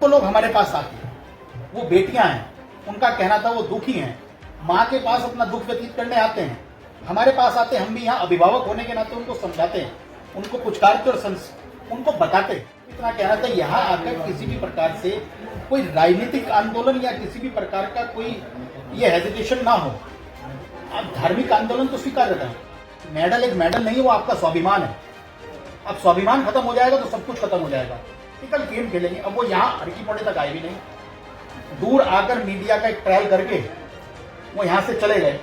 वो लोग हमारे पास आते हैं, वो बेटियां हैं, उनका कहना था वो दुखी हैं, माँ के पास अपना दुख व्यतीत करने आते हैं, हमारे पास आते हैं, हम भी यहाँ अभिभावक होने के नाते उनको समझाते हैं, उनको पुचकारते और उनको बताते हैं। इतना कहना था यहाँ आकर किसी भी प्रकार से कोई राजनीतिक आंदोलन या किसी भी प्रकार का कोई ये हेजिटेशन ना हो। अब धार्मिक आंदोलन तो स्वीकार रहता है, मेडल एक मेडल नहीं, वो आपका स्वाभिमान है। अब स्वाभिमान खत्म हो जाएगा तो सब कुछ खत्म हो जाएगा। कल गेम खेलेंगे। अब वो यहाँ हरकी पौड़ी तक आए भी नहीं, दूर आकर मीडिया का एक ट्रायल करके वो यहाँ से चले गए।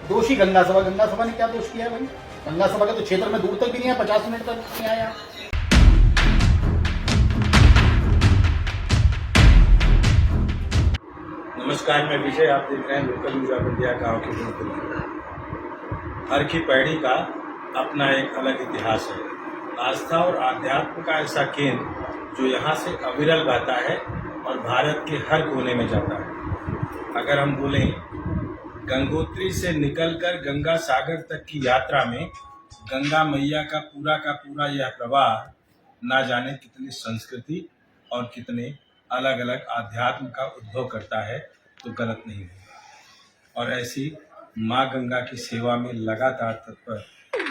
दोषी गंगा सभा ने क्या दोष किया है भाई? गंगा सभा के तो क्षेत्र में दूर तक भी नहीं है, 50 मिनट तक नहीं आया। नमस्कार, मैं विजय, आप देख रहे हैं लोकल न्यूज ऑफ इंडिया गाँव की गुरुकुल। हरकी पैड़ी का अपना एक अलग इतिहास है। आस्था और आध्यात्म का ऐसा केंद्र जो यहाँ से अविरल बहता है और भारत के हर कोने में जाता है। अगर हम बोलें, गंगोत्री से निकलकर गंगा सागर तक की यात्रा में गंगा मैया का पूरा यह प्रवाह ना जाने कितनी संस्कृति और कितने अलग अलग आध्यात्म का उद्भव करता है तो गलत नहीं होगा। और ऐसी माँ गंगा की सेवा में लगातार तत्पर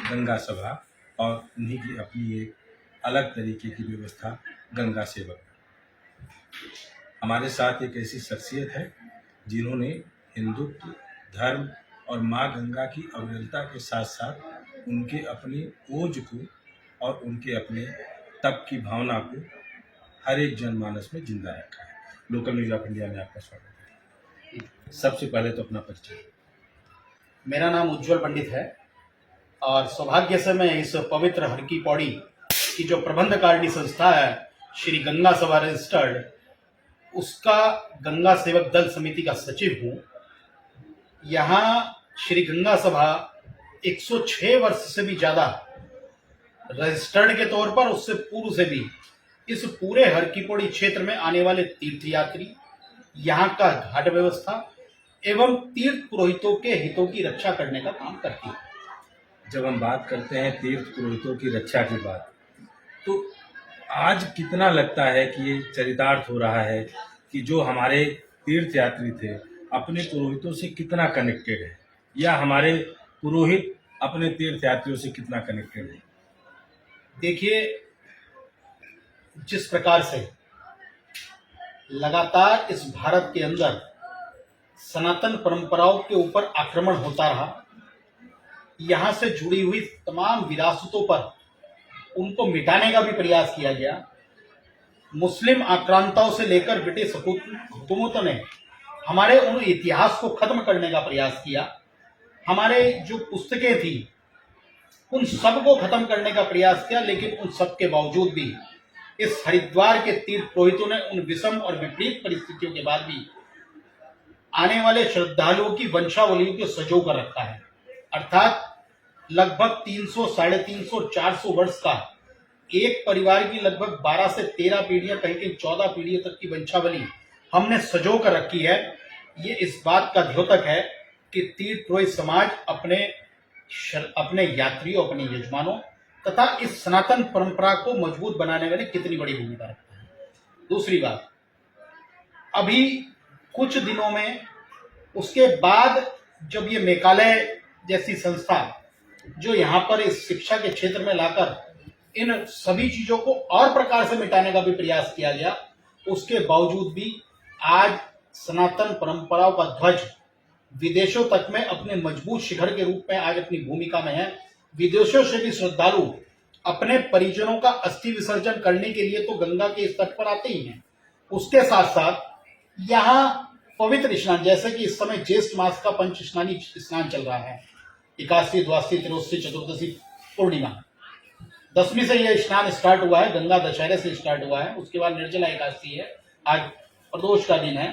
गंगा सभा और उन्हीं की अपनी एक अलग तरीके की व्यवस्था गंगा सेवक। हमारे साथ एक ऐसी शख्सियत है जिन्होंने हिंदुत्व, धर्म और माँ गंगा की अविरलता के साथ साथ उनके अपने ओज को और उनके अपने तप की भावना को हर एक जनमानस में जिंदा रखा है। लोकल न्यूज ऑफ इंडिया में आपका स्वागत है। सबसे पहले तो अपना परिचय। मेरा नाम उज्जवल पंडित है और सौभाग्य से मैं इस पवित्र हरकी पौड़ी की जो प्रबंधकारिणी संस्था है श्री गंगा सभा रजिस्टर्ड, उसका गंगा सेवक दल समिति का सचिव हूँ। यहाँ श्री गंगा सभा 106 वर्ष से भी ज़्यादा रजिस्टर्ड के तौर पर, उससे पूर्व से भी इस पूरे हरकी पौड़ी क्षेत्र में आने वाले तीर्थयात्री, यहाँ का घाट व्यवस्था एवं तीर्थ पुरोहितों के हितों की रक्षा करने का काम करती है। जब हम बात करते हैं तीर्थ पुरोहितों की रक्षा की बात, तो आज कितना लगता है कि ये चरितार्थ हो रहा है कि जो हमारे तीर्थयात्री थे अपने पुरोहितों से कितना कनेक्टेड है, या हमारे पुरोहित अपने तीर्थयात्रियों से कितना कनेक्टेड है? देखिए, जिस प्रकार से लगातार इस भारत के अंदर सनातन परंपराओं के ऊपर आक्रमण होता रहा, यहाँ से जुड़ी हुई तमाम विरासतों पर उनको मिटाने का भी प्रयास किया गया। मुस्लिम आक्रांताओं से लेकर ब्रिटिश हुकूमतों ने हमारे उन इतिहास को खत्म करने का प्रयास किया। हमारे जो पुस्तकें थी उन सब को खत्म करने का प्रयास किया, लेकिन उन सब के बावजूद भी इस हरिद्वार के तीर्थ पुरोहितों ने उन विषम और विपरीत परिस्थितियों के बाद भी आने वाले श्रद्धालुओं की वंशावलियों को सजो कर रखा है। अर्थात लगभग 300, 350, 400 वर्ष का एक परिवार की लगभग 12 से 13 पीढ़ियां, कहीं 14 पीढ़ियों तक की वंशावली हमने सजो कर रखी है। ये इस बात का द्योतक है कि तीर्थ पुरोहित समाज अपने यात्रियों, अपने यजमानों तथा इस सनातन परंपरा को मजबूत बनाने में कितनी बड़ी भूमिका रखता है। दूसरी बात, अभी कुछ दिनों में उसके बाद जब ये मेकालय जैसी संस्था जो यहाँ पर इस शिक्षा के क्षेत्र में लाकर इन सभी चीजों को और प्रकार से मिटाने का भी प्रयास किया गया, उसके बावजूद भी आज सनातन परंपराओं का ध्वज विदेशों तक में अपने मजबूत शिखर के रूप में आज अपनी भूमिका में है। विदेशों से भी श्रद्धालु अपने परिजनों का अस्थि विसर्जन करने के लिए तो गंगा के इस तट पर आते ही हैं, उसके साथ साथ यहाँ पवित्र स्नान, जैसे कि इस समय ज्येष्ठ मास का पंच स्नानी स्नान चल रहा है, एकादशी, द्वादशी, त्रयोदशी, चतुर्दशी, पूर्णिमा, 10वीं से यह स्नान स्टार्ट हुआ है, गंगा दशहरे से स्टार्ट हुआ है। उसके बाद निर्जला एकादशी है, आज प्रदोष का दिन है।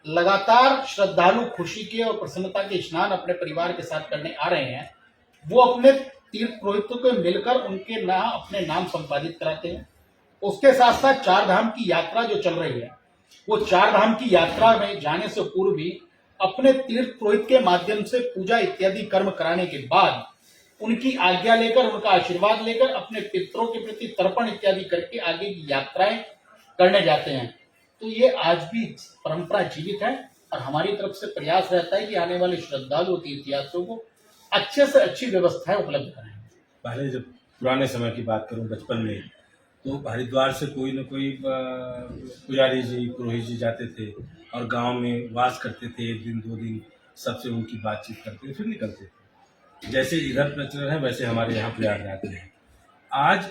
लगातार श्रद्धालु खुशी के और प्रसन्नता के स्नान अपने परिवार के साथ करने आ रहे हैं। वो अपने तीर्थ पुरोहितों को मिलकर उनके अपने नाम संपादित कराते हैं। उसके साथ साथ चार धाम की यात्रा जो चल रही है, वो चार धाम की यात्रा में जाने से पूर्व भी अपने तीर्थ पुरोहित के माध्यम से पूजा इत्यादि कर्म कराने के बाद उनकी आज्ञा लेकर, उनका आशीर्वाद लेकर अपने पितरों के प्रति तर्पण इत्यादि करके आगे की यात्राएं करने जाते हैं। तो ये आज भी परंपरा जीवित है और हमारी तरफ से प्रयास रहता है कि आने वाले श्रद्धालु तीर्थयात्रियों को अच्छे से अच्छी व्यवस्थाएं उपलब्ध कराएं। पहले जब पुराने समय की बात करूं बचपन में, तो हरिद्वार से कोई न कोई पुजारी जी पुरोहित जी जाते थे और गांव में वास करते थे, 1 दिन 2 दिन सबसे उनकी बातचीत करते थे, फिर निकलते थे। जैसे इधर प्रचलन है वैसे हमारे यहाँ प्रयागराज में है। आज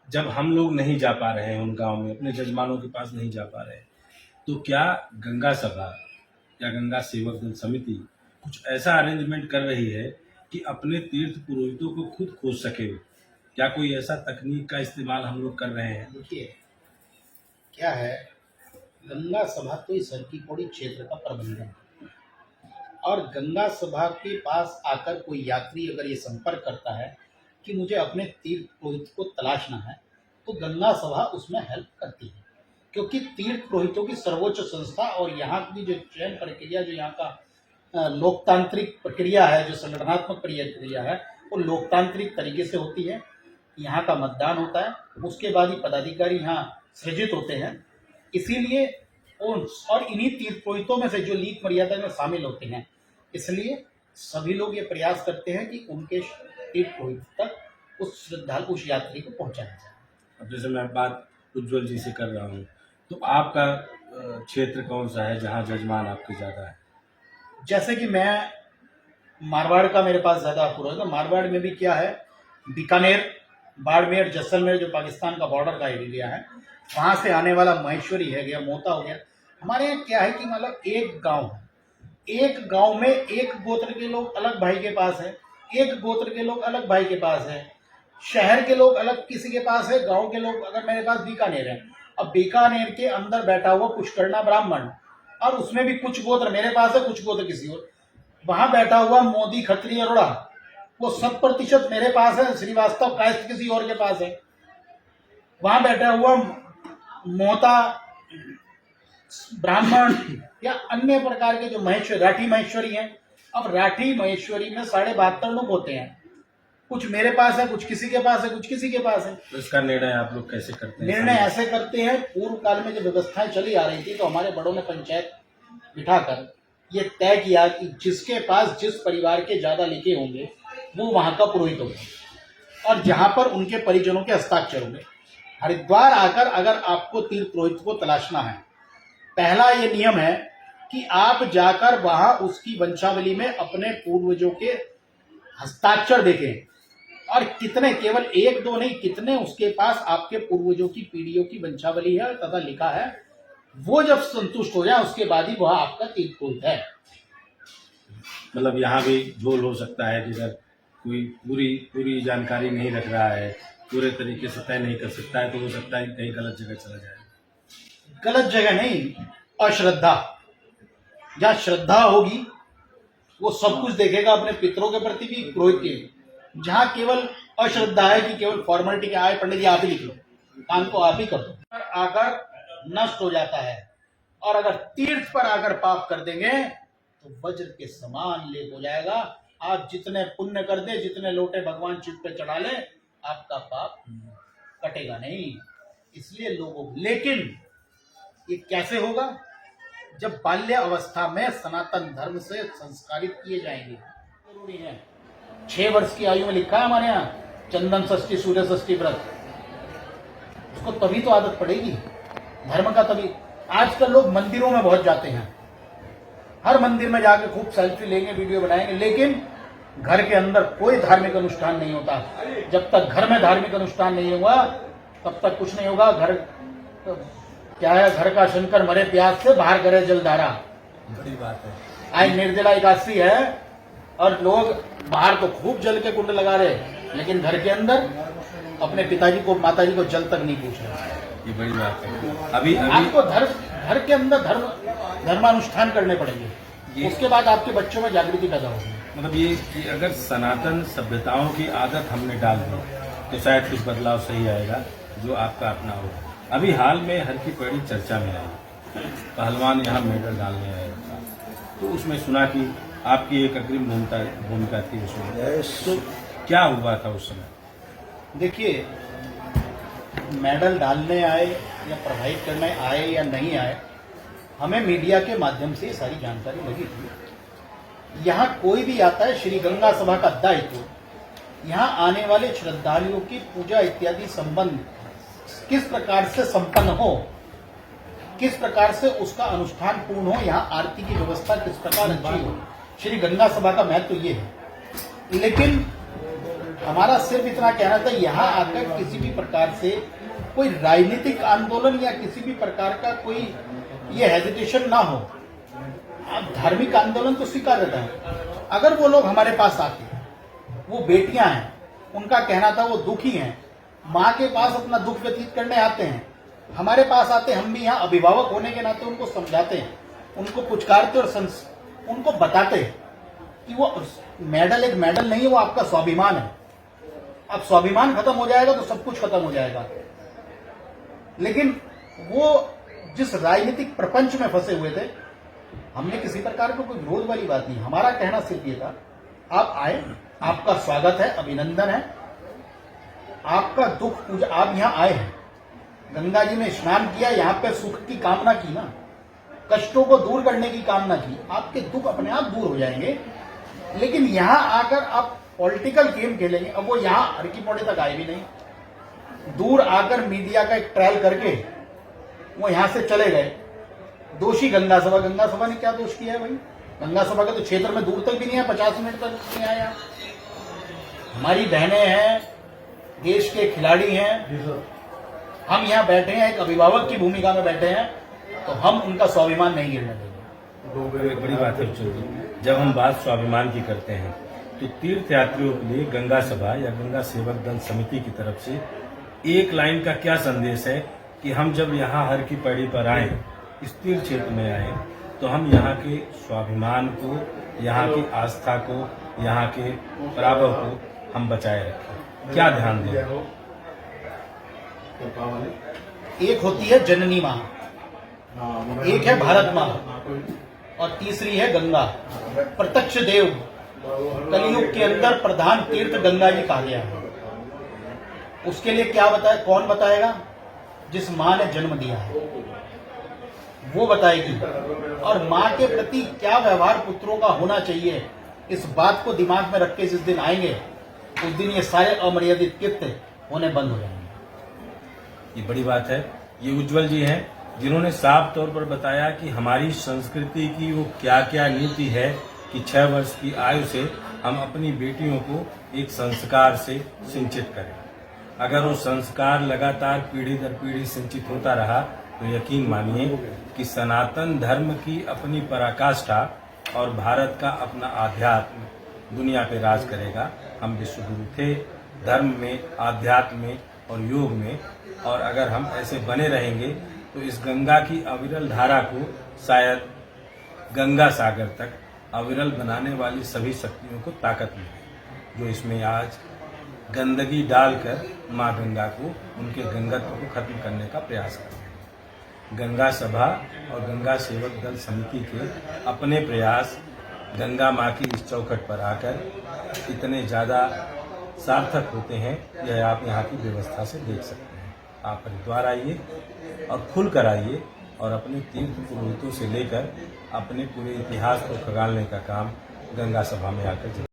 जब हम लोग नहीं जा पा रहे हैं उन गांव में, अपने जजमानों के पास नहीं जा पा रहे हैं, तो क्या गंगा सभा या गंगा सेवक दल समिति कुछ ऐसा अरेंजमेंट कर रही है कि अपने तीर्थ पुरोहितों को खुद खोज सके? क्या कोई ऐसा तकनीक का इस्तेमाल हम लोग कर रहे हैं? देखिए क्या है, गंगा सभा तो इस हर की पौड़ी क्षेत्र का प्रबंधन है और गंगा सभा के पास आकर कोई यात्री अगर ये संपर्क करता है कि मुझे अपने तीर्थ पुरोहित को तलाशना है, तो गंगा सभा उसमें हेल्प करती है, क्योंकि तीर्थ पुरोहितों की सर्वोच्च संस्था और यहाँ की जो चयन प्रक्रिया, जो यहाँ का लोकतांत्रिक प्रक्रिया है, जो संगठनात्मक प्रक्रिया है, वो लोकतांत्रिक तरीके से होती है। यहाँ का मतदान होता है, उसके बाद ही पदाधिकारी यहाँ सृजित होते हैं। इसीलिए और इन्हीं तीर्थ पुरोहितों में से जो लीक मर्यादा में शामिल होते हैं, इसलिए सभी लोग ये प्रयास करते हैं कि उनके तीर्थ पुरोहित तक उस श्रद्धालु, उस यात्री को पहुंचाया जाए। अब जैसे मैं बात उज्ज्वल जी से कर रहा हूँ, तो आपका क्षेत्र कौन सा है जहाँ जजमान आपके ज़्यादा है? जैसे कि मैं मारवाड़ का, मेरे पास ज़्यादा पुरोहित है। मारवाड़ में भी क्या है, बीकानेर, बाड़मेर, जैसलमेर जो पाकिस्तान का बॉर्डर का एरिया है, वहाँ से आने वाला महेश्वरी है गया, मोता हो गया। हमारे यहाँ क्या है कि मतलब एक गांव है, एक गांव में एक गोत्र के लोग अलग भाई के पास है, एक गोत्र के लोग अलग भाई के पास है, शहर के लोग अलग किसी के पास है, गांव के लोग, अगर मेरे पास बीकानेर है, अब बीकानेर के अंदर बैठा हुआ पुष्करना ब्राह्मण और उसमें भी कुछ गोत्र मेरे पास है, कुछ गोत्र किसी और, वहां बैठा हुआ मोदी खत्री अरोड़ा, वो 100% मेरे पास है, श्रीवास्तव कायस्थ किसी और के पास है, वहां बैठा हुआ मोता ब्राह्मण या अन्य प्रकार के जो महेश्वरी, राठी महेश्वरी हैं। अब राठी महेश्वरी में 72.5 लोग होते हैं, कुछ मेरे पास है, कुछ किसी के पास है, कुछ किसी के पास है। तो इसका निर्णय आप लोग कैसे करते हैं? निर्णय ऐसे करते हैं, पूर्व काल में जब व्यवस्थाएं चली आ रही थी तो हमारे बड़ों ने पंचायत बिठाकर ये तय किया कि जिसके पास जिस परिवार के ज्यादा लिखे होंगे वो वहां का पुरोहित होगा और जहां पर उनके परिजनों के हस्ताक्षर होंगे। हरिद्वार आकर अगर आपको तीर्थ पुरोहित को तलाशना है, पहला ये नियम है कि आप जाकर वहां उसकी वंशावली में अपने पूर्वजों के हस्ताक्षर देखें और कितने, केवल 1-2 नहीं, कितने उसके पास आपके पूर्वजों की पीढ़ियों की वंशावली है तथा लिखा है, वो जब संतुष्ट हो जाए उसके बाद ही वह आपका तीर्थ पुरोहित है। मतलब यहाँ भी झोल हो सकता है, जिधर कोई पूरी जानकारी नहीं रख रहा है, पूरे तरीके से तय नहीं कर सकता है, तो हो सकता है कि कहीं गलत जगह चला जाए। गलत जगह नहीं, अश्रद्धा, जहाँ श्रद्धा होगी वो सब कुछ देखेगा, अपने पितरों के प्रति भी, पुरोहित के। जहाँ केवल अश्रद्धा है कि केवल फॉर्मेलिटी के आए, पंडित जी आप ही लिख लो, काम को आप ही कर दो, आकर नष्ट हो जाता है। और अगर तीर्थ पर आकर पाप कर देंगे तो वज्र के समान लेप हो जाएगा। आप जितने पुण्य कर दे, जितने लोटे भगवान शिव पे चढ़ा ले, आपका पाप कटेगा नहीं। इसलिए लोगों, लेकिन ये कैसे होगा? जब बाल्य अवस्था में सनातन धर्म से संस्कारित किए जाएंगे। जरूरी है, 6 वर्ष की आयु में लिखा है हमारे यहाँ चंदन षष्ठी, सूर्य षष्ठी व्रत, उसको तभी तो आदत पड़ेगी धर्म का। तभी आजकल लोग मंदिरों में बहुत जाते हैं, हर मंदिर में जाके खूब सेल्फी लेंगे, वीडियो बनाएंगे, लेकिन घर के अंदर कोई धार्मिक अनुष्ठान नहीं होता। जब तक घर में धार्मिक अनुष्ठान नहीं होगा तब तक कुछ नहीं होगा। घर क्या है, घर का शंकर मरे प्यास से, बाहर करे जलधारा। बड़ी बात है। आज निर्जला एकादशी है और लोग बाहर तो खूब जल के कुंड लगा रहे, लेकिन घर के अंदर अपने पिताजी को, माताजी को जल तक नहीं पूछ रहे। ये बड़ी बात है। अभी आपको घर के अंदर धर्मानुष्ठान करने पड़ेंगे, उसके बाद आपके बच्चों में जागृति पैदा होगी। मतलब ये कि अगर सनातन सभ्यताओं की आदत हमने डाल दी तो शायद कुछ बदलाव सही आएगा जो आपका अपना हो। अभी हाल में हर की पैड़ी चर्चा में आई, पहलवान यहाँ मेडल डालने आए, तो उसमें सुना कि आपकी एक अग्रिम भूमिका थी उसमें, तो क्या हुआ था उस समय? देखिए, मेडल डालने आए या प्रभावित करने आए या नहीं आए, हमें मीडिया के माध्यम से ये सारी जानकारी लगी थी। यहाँ कोई भी आता है, श्री गंगा सभा का दायित्व यहाँ आने वाले श्रद्धालुओं की पूजा इत्यादि संबंध किस प्रकार से संपन्न हो, किस प्रकार से उसका अनुष्ठान पूर्ण हो, यहाँ आरती की व्यवस्था किस प्रकार अच्छी हो, श्री गंगा सभा का महत्व ये है। लेकिन हमारा सिर्फ इतना कहना था, यहाँ आकर किसी भी प्रकार से कोई राजनीतिक आंदोलन या किसी भी प्रकार का कोई ये हेजिटेशन ना हो। अब धार्मिक आंदोलन तो स्वीकार रहता है। अगर वो लोग हमारे पास आते, वो बेटियां हैं, उनका कहना था वो दुखी हैं, माँ के पास अपना दुख व्यतीत करने आते हैं, हमारे पास आते, हम भी यहाँ अभिभावक होने के नाते उनको समझाते हैं, उनको पुचकारते और उनको बताते हैं कि वो मेडल एक मेडल नहीं है, वो आपका स्वाभिमान है। अब स्वाभिमान खत्म हो जाएगा तो सब कुछ खत्म हो जाएगा। लेकिन वो जिस राजनीतिक प्रपंच में फंसे हुए थे, हमने किसी प्रकार का कोई विरोध वाली बात नहीं। हमारा कहना सिर्फ ये था, आप आए, आपका स्वागत है, अभिनंदन है, आपका दुख पूजा, आप यहाँ आए हैं, गंगा जी में स्नान किया, यहाँ पे सुख की कामना की ना, कष्टों को दूर करने की कामना की, आपके दुख अपने आप दूर हो जाएंगे। लेकिन यहाँ आकर आप पॉलिटिकल गेम खेलेंगे। अब वो यहाँ हर की पौड़ी तक आए भी नहीं, दूर आकर मीडिया का एक ट्रायल करके वो यहाँ से चले गए। दोषी गंगा सभा ने क्या दोष किया है भाई? गंगा सभा के तो क्षेत्र में दूर तक भी नहीं है, 50 मिनट तक नहीं आया। हमारी बहनें हैं, देश के खिलाड़ी हैं, हम यहाँ बैठे हैं, एक अभिभावक की भूमिका में बैठे हैं, तो हम उनका स्वाभिमान नहीं गिरने देंगे। एक बड़ी बात है चौधरी, जब हम बात स्वाभिमान की करते हैं तो तीर्थ यात्रियों के लिए गंगा सभा या गंगा सेवक दल समिति की तरफ से एक लाइन का क्या संदेश है कि हम जब यहाँ हर की पैड़ी पर आए, इस तीर्थ क्षेत्र में आए, तो हम यहाँ के स्वाभिमान को, यहाँ की आस्था को, यहाँ के पराभव को हम बचाए रखें। क्या ध्यान दें? एक होती है जननी माँ, एक है भारत माँ, और तीसरी है गंगा। प्रत्यक्ष देव, कलयुग के अंदर प्रधान तीर्थ गंगा जी कहा गया है। उसके लिए क्या बताए, कौन बताएगा? जिस माँ ने जन्म दिया है वो बताएगी। और माँ के प्रति क्या व्यवहार पुत्रों का होना चाहिए, इस बात को दिमाग में रख के जिस दिन आएंगे, उस दिन ये सारे अमर्यादित कृत्य होने बंद हो जाएंगे। ये बड़ी बात है। ये उज्जवल जी हैं जिन्होंने साफ तौर पर बताया कि हमारी संस्कृति की वो क्या क्या नीति है कि 6 वर्ष की आयु से हम अपनी बेटियों को एक संस्कार से सिंचित करें। अगर वो संस्कार लगातार पीढ़ी दर पीढ़ी सिंचित होता रहा तो यकीन मानिए कि सनातन धर्म की अपनी पराकाष्ठा और भारत का अपना आध्यात्म दुनिया पे राज करेगा। हम विश्वगुरु थे धर्म में, अध्यात्म में और योग में, और अगर हम ऐसे बने रहेंगे तो इस गंगा की अविरल धारा को शायद गंगा सागर तक अविरल बनाने वाली सभी शक्तियों को ताकत मिले, जो इसमें आज गंदगी डालकर माँ गंगा को, उनके गंगत्व को खत्म करने का प्रयास कर रहे हैं। गंगा सभा और गंगा सेवक दल समिति के अपने प्रयास गंगा माँ की इस चौखट पर आकर इतने ज़्यादा सार्थक होते हैं, यह आप यहाँ की व्यवस्था से देख सकते हैं। आप हरिद्वार आइए और खुलकर आइए और अपने तीर्थ पुरोहितों से लेकर अपने पूरे इतिहास को खंगालने का काम गंगा सभा में आकर